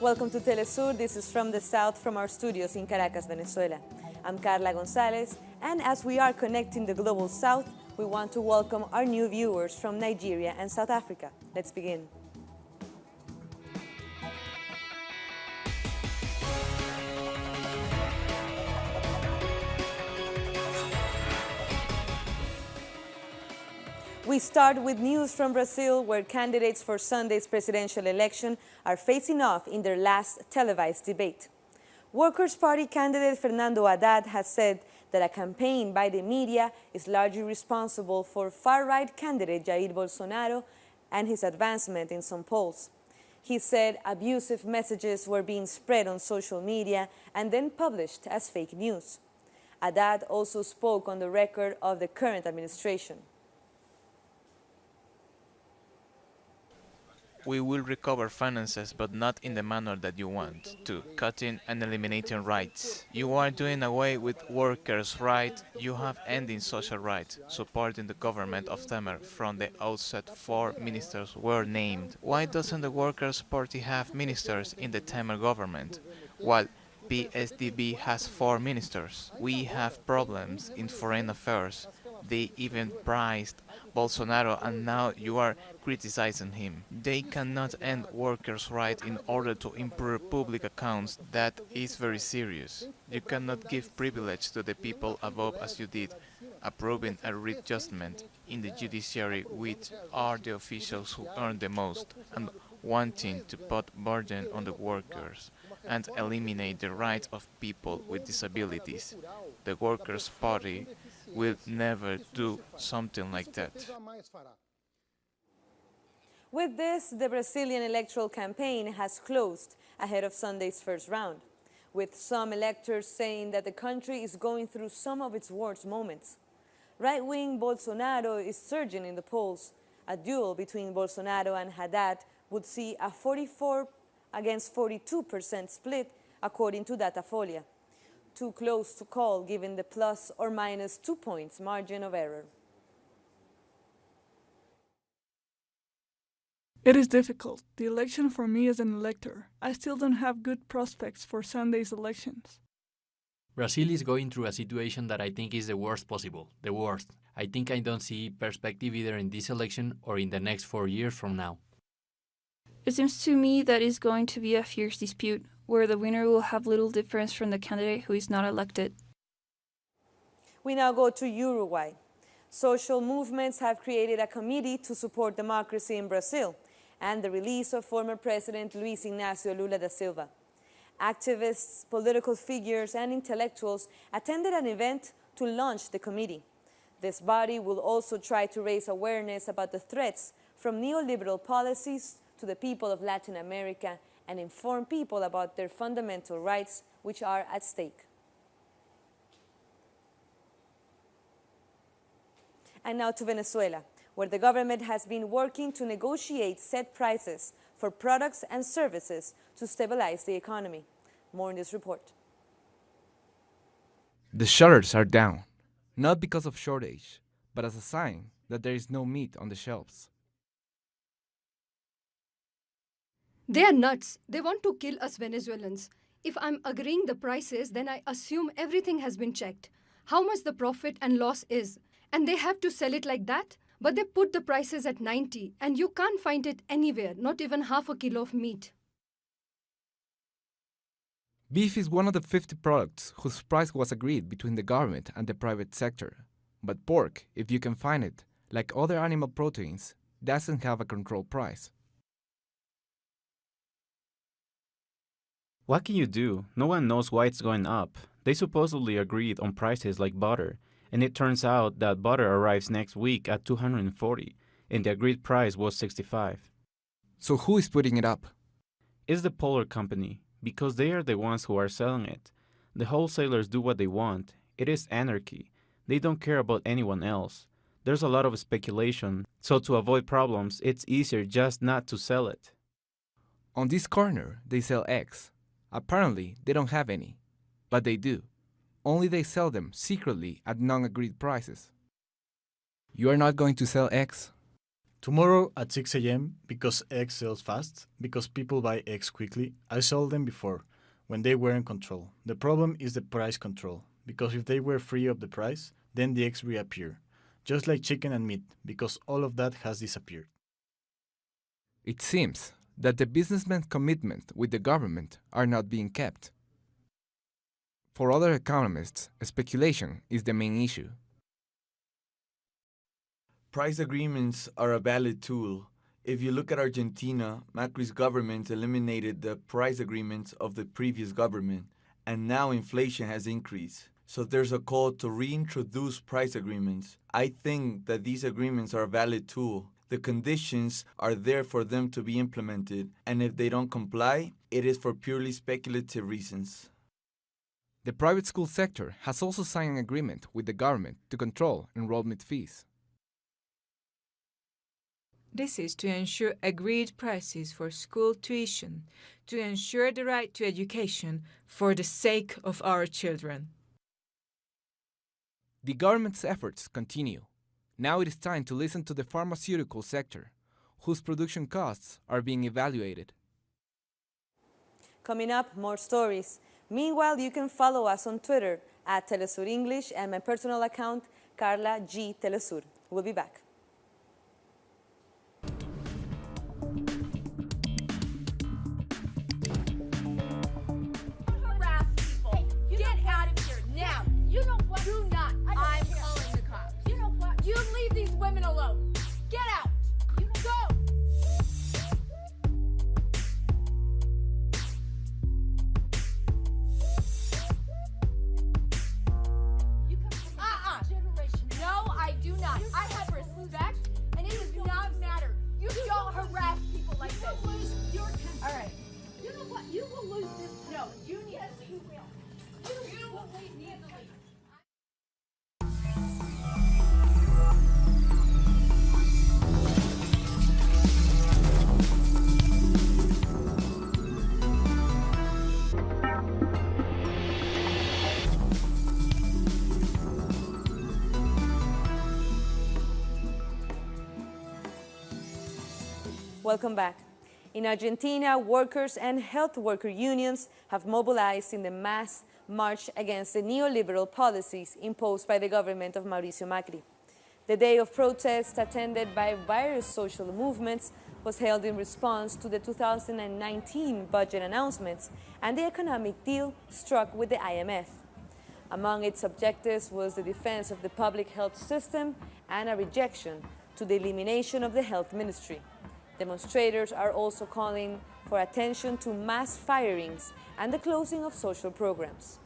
Welcome to Telesur. This is From the South from our studios in Caracas, Venezuela. I'm Carla Gonzalez, and as we are connecting the global South, we want to welcome our new viewers from Nigeria and South Africa. Let's begin. We start with news from Brazil, where candidates for Sunday's presidential election are facing off in their last televised debate. Workers' Party candidate Fernando Haddad has said that a campaign by the media is largely responsible for far-right candidate Jair Bolsonaro and his advancement in some polls. He said abusive messages were being spread on social media and then published as fake news. Haddad also spoke on the record of the current administration. We will recover finances, but not in the manner that you want. 2. Cutting and eliminating rights. You are doing away with workers' rights. You have ending social rights. Supporting the government of Temer. From the outset, 4 ministers were named. Why doesn't the Workers' Party have ministers in the Temer government? While PSDB has 4 ministers. We have problems in foreign affairs. They even praised Bolsonaro, and now you are criticizing him. They cannot end workers' rights in order to improve public accounts. That is very serious. You cannot give privilege to the people above as you did, approving a readjustment in the judiciary, which are the officials who earn the most, and wanting to put burden on the workers and eliminate the rights of people with disabilities. The Workers' Party will never do something like that. With this, the Brazilian electoral campaign has closed ahead of Sunday's first round, with some electors saying that the country is going through some of its worst moments. Right-wing Bolsonaro is surging in the polls. A duel between Bolsonaro and Haddad would see a 44 against 42% split, according to Datafolha. Too close to call, given the plus or minus 2 points margin of error. It is difficult. The election for me as an elector. I still don't have good prospects for Sunday's elections. Brazil is going through a situation that I think is the worst possible, the worst. I think I don't see perspective either in this election or in the next 4 years from now. It seems to me that it's going to be a fierce dispute, where the winner will have little difference from the candidate who is not elected. We now go to Uruguay. Social movements have created a committee to support democracy in Brazil and the release of former President Luis Ignacio Lula da Silva. Activists, political figures, and intellectuals attended an event to launch the committee. This body will also try to raise awareness about the threats from neoliberal policies to the people of Latin America and inform people about their fundamental rights, which are at stake. And now to Venezuela, where the government has been working to negotiate set prices for products and services to stabilize the economy. More in this report. The shutters are down, not because of shortage, but as a sign that there is no meat on the shelves. They are nuts. They want to kill us Venezuelans. If I'm agreeing the prices, then I assume everything has been checked, how much the profit and loss is. And they have to sell it like that? But they put the prices at 90, and you can't find it anywhere, not even half a kilo of meat. Beef is one of the 50 products whose price was agreed between the government and the private sector. But pork, if you can find it, like other animal proteins, doesn't have a controlled price. What can you do? No one knows why it's going up. They supposedly agreed on prices like butter, and it turns out that butter arrives next week at 240, and the agreed price was 65. So who is putting it up? It's the Polar Company, because they are the ones who are selling it. The wholesalers do what they want. It is anarchy. They don't care about anyone else. There's a lot of speculation, so to avoid problems, it's easier just not to sell it. On this corner, they sell eggs. Apparently, they don't have any, but they do. Only they sell them secretly at non-agreed prices. You are not going to sell eggs? Tomorrow at 6 a.m., because eggs sells fast, because people buy eggs quickly, I sold them before, when they were in control. The problem is the price control, because if they were free of the price, then the eggs reappear. Just like chicken and meat, because all of that has disappeared. It seems that the businessmen's commitment with the government are not being kept. For other economists, speculation is the main issue. Price agreements are a valid tool. If you look at Argentina, Macri's government eliminated the price agreements of the previous government, and now inflation has increased. So there's a call to reintroduce price agreements. I think that these agreements are a valid tool. The conditions are there for them to be implemented, and if they don't comply, it is for purely speculative reasons. The private school sector has also signed an agreement with the government to control enrollment fees. This is to ensure agreed prices for school tuition, to ensure the right to education for the sake of our children. The government's efforts continue. Now it is time to listen to the pharmaceutical sector, whose production costs are being evaluated. Coming up, more stories. Meanwhile, you can follow us on Twitter at Telesur English and my personal account, Carla G. Telesur. We'll be back. Harass people. Get out of here now. You know what? Do not. I'm calling the cops. You know what? You leave these women alone. Get out. You go. No, I do not. I have respect, and it does not matter. You don't harass people like this. You will lose your temper. All right. You know what? You will lose this. No, you need to. You will. You will leave me the lead. Welcome back. In Argentina, workers and health worker unions have mobilized in the mass march against the neoliberal policies imposed by the government of Mauricio Macri. The day of protest, attended by various social movements, was held in response to the 2019 budget announcements and the economic deal struck with the IMF. Among its objectives was the defense of the public health system and a rejection to the elimination of the health ministry. Demonstrators are also calling for attention to mass firings and the closing of social programs.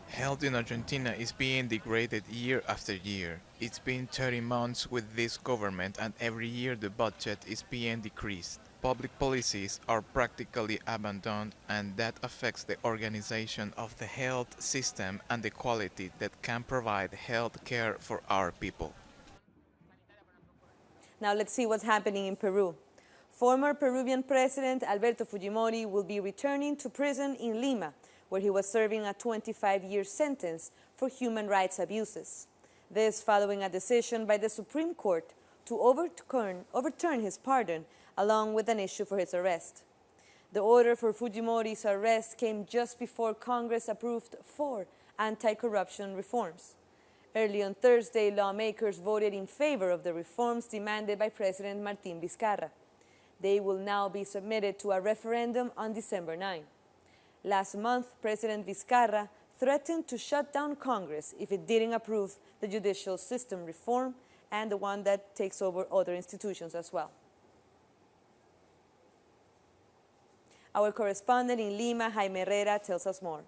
Health in Argentina is being degraded year after year. It's been 30 months with this government, and every year the budget is being decreased. Public policies are practically abandoned, and that affects the organization of the health system and the quality that can provide health care for our people. Now let's see what's happening in Peru. Former Peruvian President Alberto Fujimori will be returning to prison in Lima, where he was serving a 25-year sentence for human rights abuses. This following a decision by the Supreme Court to overturn his pardon, along with an issue for his arrest. The order for Fujimori's arrest came just before Congress approved 4 anti-corruption reforms. Early on Thursday, lawmakers voted in favor of the reforms demanded by President Martín Vizcarra. They will now be submitted to a referendum on December 9. Last month, President Vizcarra threatened to shut down Congress if it didn't approve the judicial system reform and the one that takes over other institutions as well. Our correspondent in Lima, Jaime Herrera, tells us more.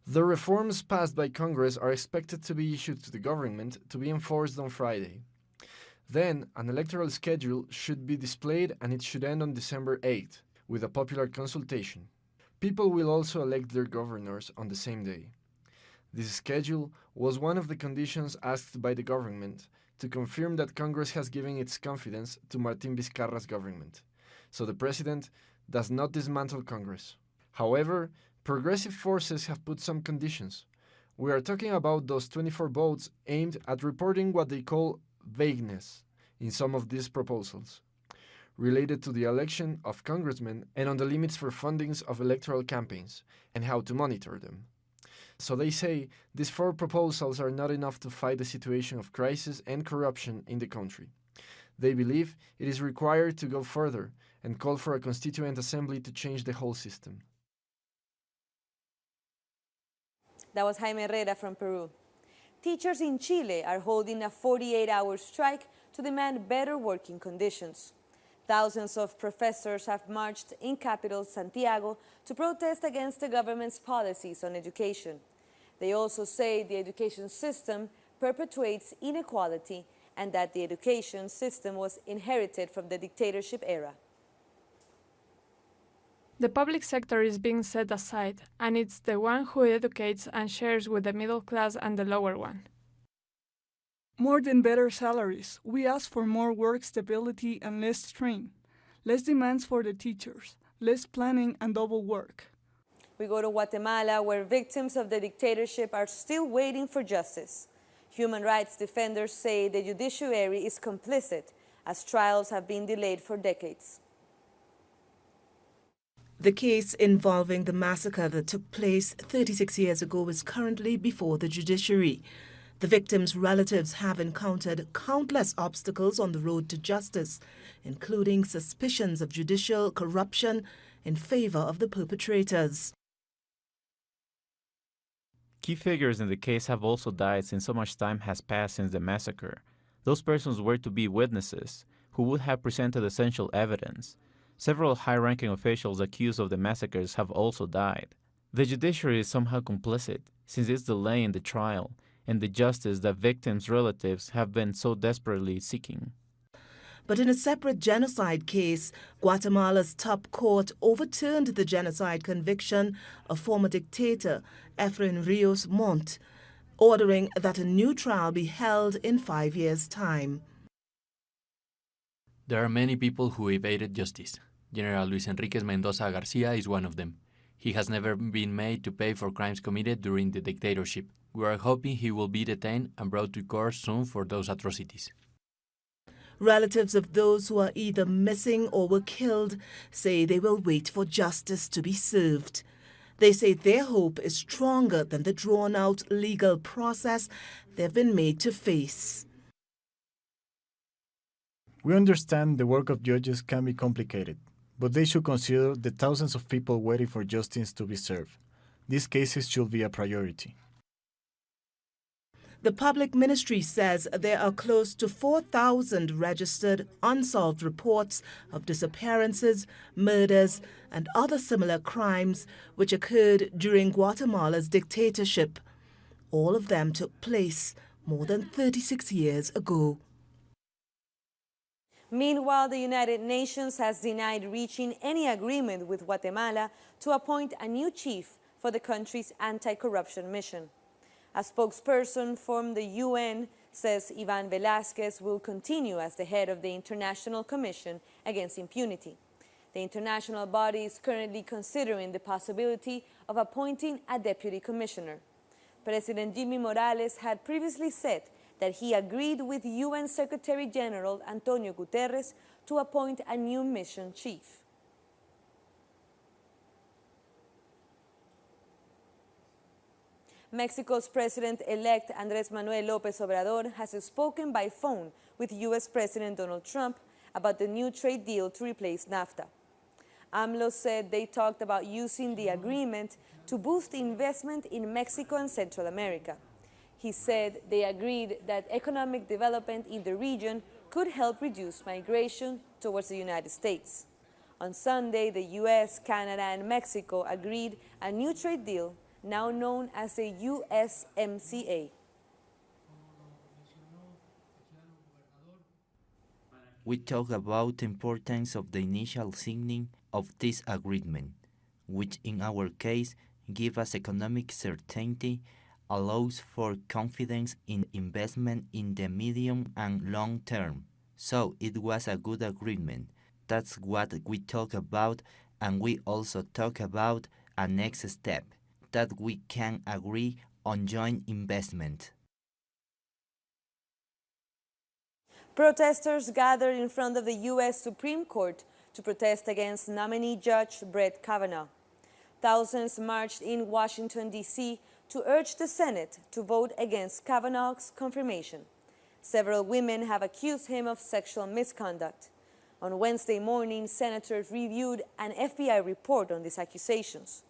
The reforms passed by Congress are expected to be issued to the government to be enforced on Friday. Then, an electoral schedule should be displayed, and it should end on December 8th, with a popular consultation. People will also elect their governors on the same day. This schedule was one of the conditions asked by the government to confirm that Congress has given its confidence to Martín Vizcarra's government, so the president does not dismantle Congress. However, progressive forces have put some conditions. We are talking about those 24 votes aimed at reporting what they call vagueness in some of these proposals, related to the election of congressmen and on the limits for fundings of electoral campaigns and how to monitor them. So they say these 4 proposals are not enough to fight the situation of crisis and corruption in the country. They believe it is required to go further and call for a constituent assembly to change the whole system. That was Jaime Herrera from Peru. Teachers in Chile are holding a 48-hour strike to demand better working conditions. Thousands of professors have marched in capital Santiago to protest against the government's policies on education. They also say the education system perpetuates inequality and that the education system was inherited from the dictatorship era. The public sector is being set aside, and it's the one who educates and shares with the middle class and the lower one. More than better salaries, we ask for more work stability and less strain, less demands for the teachers, less planning and double work. We go to Guatemala, where victims of the dictatorship are still waiting for justice. Human rights defenders say the judiciary is complicit, as trials have been delayed for decades. The case involving the massacre that took place 36 years ago is currently before the judiciary. The victims' relatives have encountered countless obstacles on the road to justice, including suspicions of judicial corruption in favor of the perpetrators. Key figures in the case have also died since so much time has passed since the massacre. Those persons were to be witnesses, who would have presented essential evidence. Several high-ranking officials accused of the massacres have also died. The judiciary is somehow complicit, since its delay in the trial and the justice that victims' relatives have been so desperately seeking. But in a separate genocide case, Guatemala's top court overturned the genocide conviction of former dictator Efrain Rios Montt, ordering that a new trial be held in 5 years' time. There are many people who evaded justice. General Luis Enriquez Mendoza Garcia is one of them. He has never been made to pay for crimes committed during the dictatorship. We are hoping he will be detained and brought to court soon for those atrocities. Relatives of those who are either missing or were killed say they will wait for justice to be served. They say their hope is stronger than the drawn-out legal process they've been made to face. We understand the work of judges can be complicated, but they should consider the thousands of people waiting for justice to be served. These cases should be a priority. The public ministry says there are close to 4,000 registered unsolved reports of disappearances, murders, and other similar crimes which occurred during Guatemala's dictatorship. All of them took place more than 36 years ago. Meanwhile, the United Nations has denied reaching any agreement with Guatemala to appoint a new chief for the country's anti-corruption mission. A spokesperson from the UN says Ivan Velázquez will continue as the head of the International Commission Against Impunity. The international body is currently considering the possibility of appointing a deputy commissioner. President Jimmy Morales had previously said that he agreed with UN Secretary General Antonio Guterres to appoint a new mission chief. Mexico's President-elect Andrés Manuel López Obrador has spoken by phone with U.S. President Donald Trump about the new trade deal to replace NAFTA. AMLO said they talked about using the agreement to boost investment in Mexico and Central America. He said they agreed that economic development in the region could help reduce migration towards the United States. On Sunday, the U.S., Canada, and Mexico agreed a new trade deal, now known as the USMCA. We talk about the importance of the initial signing of this agreement, which in our case gives us economic certainty, allows for confidence in investment in the medium and long term. So it was a good agreement. That's what we talk about, and we also talk about a next step, that we can agree on joint investment. Protesters gathered in front of the U.S. Supreme Court to protest against nominee Judge Brett Kavanaugh. Thousands marched in Washington, D.C. to urge the Senate to vote against Kavanaugh's confirmation. Several women have accused him of sexual misconduct. On Wednesday morning, senators reviewed an FBI report on these accusations.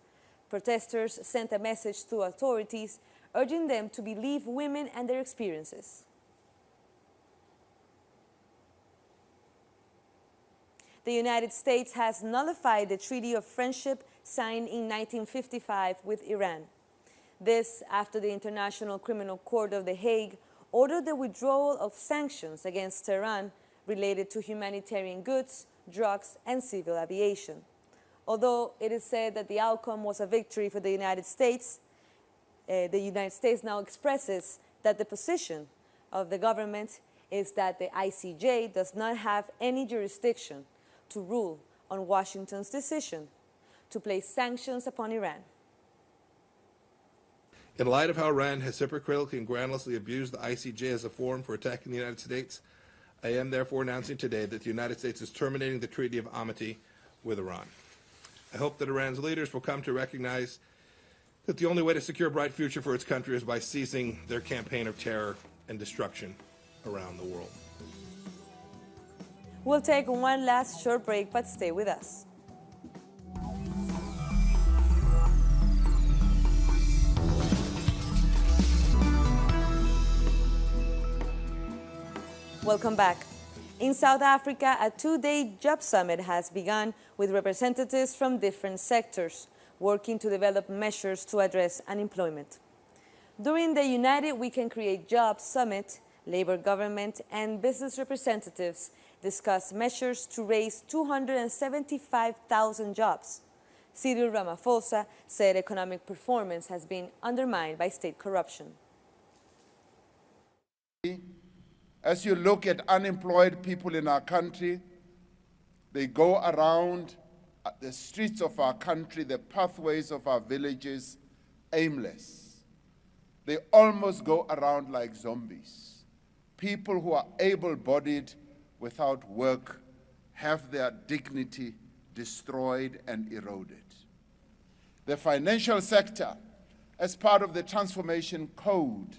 Protesters sent a message to authorities urging them to believe women and their experiences. The United States has nullified the Treaty of Friendship signed in 1955 with Iran. This after the International Criminal Court of The Hague ordered the withdrawal of sanctions against Tehran related to humanitarian goods, drugs, and civil aviation. Although it is said that the outcome was a victory for the United States now expresses that the position of the government is that the ICJ does not have any jurisdiction to rule on Washington's decision to place sanctions upon Iran. In light of how Iran has hypocritically and groundlessly abused the ICJ as a forum for attacking the United States, I am therefore announcing today that the United States is terminating the Treaty of Amity with Iran. I hope that Iran's leaders will come to recognize that the only way to secure a bright future for its country is by ceasing their campaign of terror and destruction around the world. We'll take one last short break, but stay with us. Welcome back. In South Africa, a two-day job summit has begun with representatives from different sectors working to develop measures to address unemployment. During the United We Can Create Jobs Summit, labor, government, and business representatives discussed measures to raise 275,000 jobs. Cyril Ramaphosa said economic performance has been undermined by state corruption. As you look at unemployed people in our country, they go around the streets of our country, the pathways of our villages, aimless. They almost go around like zombies. People who are able-bodied without work have their dignity destroyed and eroded. The financial sector, as part of the Transformation Code,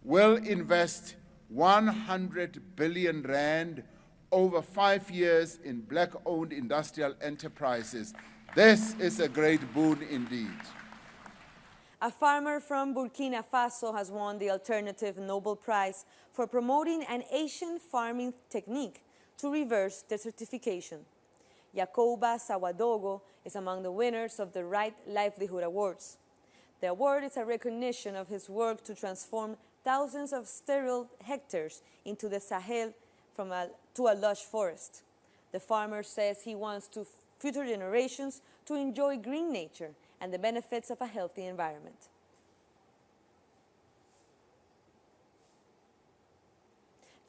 will invest 100 billion rand over 5 years in black-owned industrial enterprises. This is a great boon indeed. A farmer from Burkina Faso has won the Alternative Nobel Prize for promoting an Asian farming technique to reverse desertification. Yacoba Sawadogo is among the winners of the Right Livelihood Awards. The award is a recognition of his work to transform thousands of sterile hectares into the Sahel to a lush forest. The farmer says he wants future generations to enjoy green nature and the benefits of a healthy environment.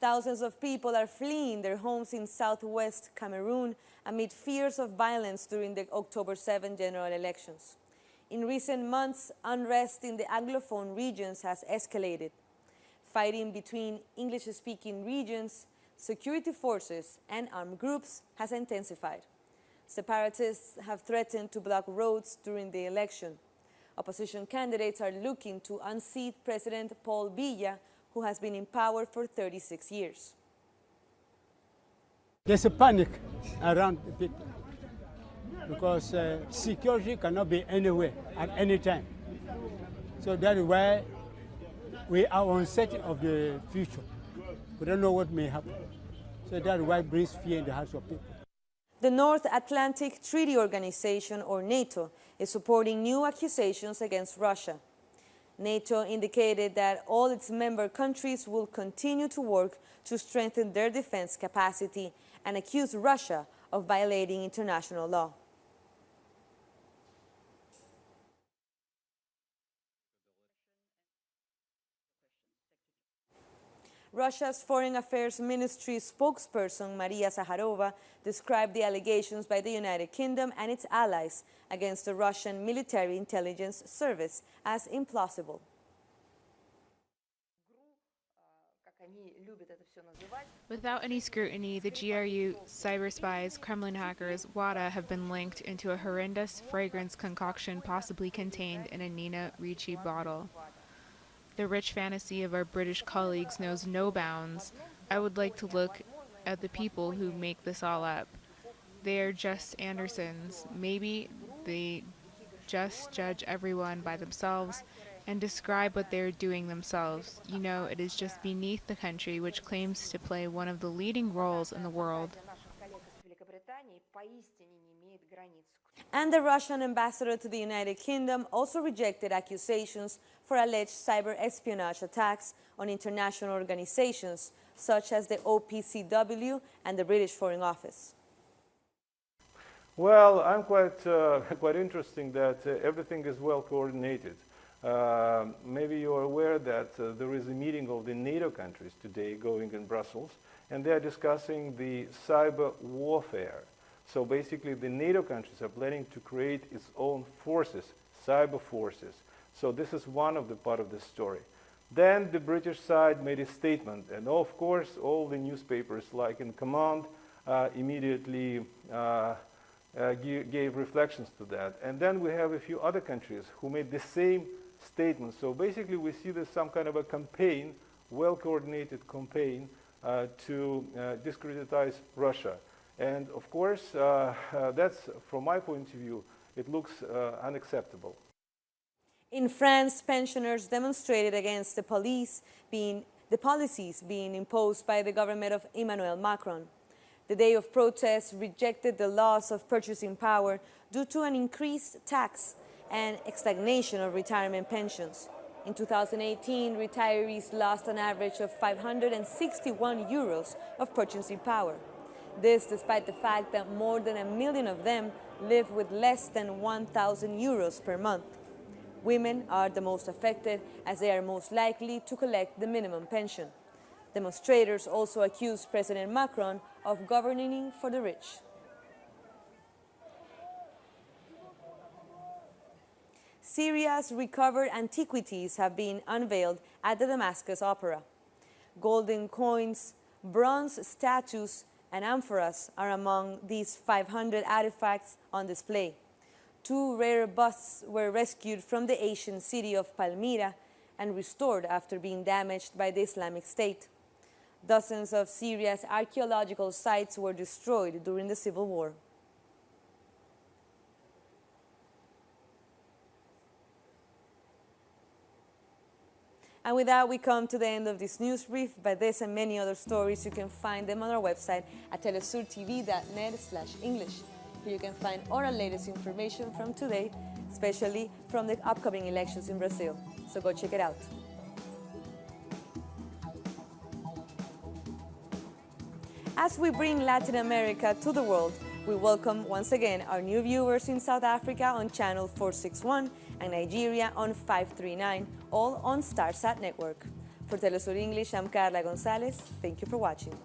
Thousands of people are fleeing their homes in southwest Cameroon amid fears of violence during the October 7 general elections. In recent months, unrest in the Anglophone regions has escalated. Fighting between English-speaking regions, security forces, and armed groups has intensified. Separatists have threatened to block roads during the election. Opposition candidates are looking to unseat President Paul Biya, who has been in power for 36 years. There's a panic around the people because security cannot be anywhere at any time. So that is why we are uncertain of the future. We don't know what may happen. So that is why it brings fear in the hearts of people. The North Atlantic Treaty Organization, or NATO, is supporting new accusations against Russia. NATO indicated that all its member countries will continue to work to strengthen their defense capacity and accuse Russia of violating international law. Russia's Foreign Affairs Ministry spokesperson Maria Zakharova described the allegations by the United Kingdom and its allies against the Russian Military Intelligence Service as implausible. Without any scrutiny, the GRU, cyber spies, Kremlin hackers, WADA have been linked into a horrendous fragrance concoction possibly contained in a Nina Ricci bottle. The rich fantasy of our British colleagues knows no bounds. I would like to look at the people who make this all up. They are just Andersons. Maybe they just judge everyone by themselves and describe what they are doing themselves. You know, it is just beneath the country which claims to play one of the leading roles in the world. And the Russian ambassador to the United Kingdom also rejected accusations for alleged cyber espionage attacks on international organizations, such as the OPCW and the British Foreign Office. Well, I'm quite interesting that everything is well coordinated. Maybe you're aware that there is a meeting of the NATO countries today going in Brussels, and they are discussing the cyber warfare. So basically, the NATO countries are planning to create its own forces, cyber forces. So this is one of the part of the story. Then the British side made a statement, and of course, all the newspapers, like in command, immediately gave reflections to that. And then we have a few other countries who made the same statement. So basically, we see there's some kind of a campaign, well-coordinated campaign, to discreditize Russia. And of course, that's, from my point of view, it looks unacceptable. In France, pensioners demonstrated against the policies being imposed by the government of Emmanuel Macron. The day of protest rejected the loss of purchasing power due to an increased tax and stagnation of retirement pensions. In 2018, retirees lost an average of 561 euros of purchasing power. This despite the fact that more than 1 million of them live with less than 1,000 euros per month. Women are the most affected as they are most likely to collect the minimum pension. Demonstrators also accused President Macron of governing for the rich. Syria's recovered antiquities have been unveiled at the Damascus Opera. Golden coins, bronze statues, and amphoras are among these 500 artifacts on display. 2 rare busts were rescued from the ancient city of Palmyra and restored after being damaged by the Islamic State. Dozens of Syria's archaeological sites were destroyed during the civil war. And with that, we come to the end of this news brief. But this and many other stories, you can find them on our website at telesurtv.net/English. Here you can find all our latest information from today, especially from the upcoming elections in Brazil. So go check it out. As we bring Latin America to the world, we welcome once again our new viewers in South Africa on channel 461 and Nigeria on 539, all on StarSat Network. For Telesur English, I'm Carla Gonzalez. Thank you for watching.